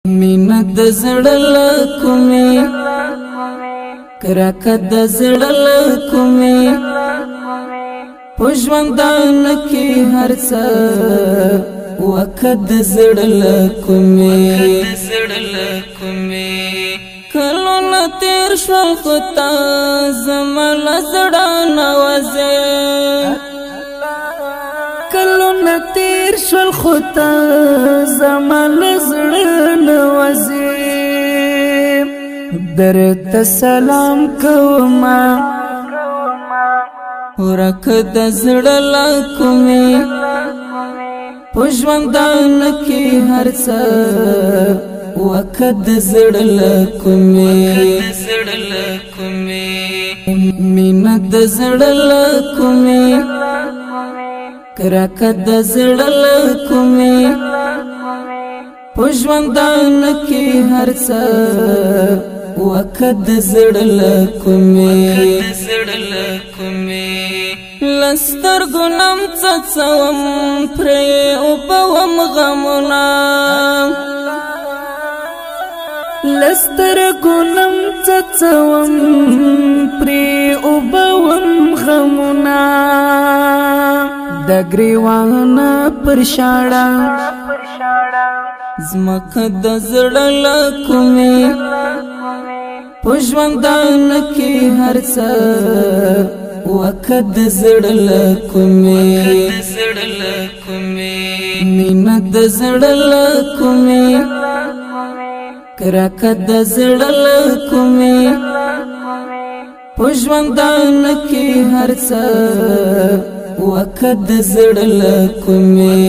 مینا د زړه له کومې کرکه د زړه له کومې په ژوندان کې هر څه وکه د زړه له کومې کلونه تیر شول خو تا زما له زړه نوازې کلونه تیر شول خو تا زما له زړه نوازې درته سلام کومه ورکه د زړه له کومې په ژوندان کې هر څه وکه د زړه له کومې مینه د زړه له کومې کرکه د زړه له کومې په ژوندان کې هر څه وکه د زړه له کومې لسترګو نم څڅوم پرې اوبوم غمونه لسترګو نم څڅوم پرې اوبوم غمونه د ګریوانه پر شاړه زمکه د زړه له کومې په ژوندان کې هر څه وکه د زړه له کومې مینه د زړه له کومې کرکه د زړه له کومې په ژوندان کې هر څه وکه د زړه له کومې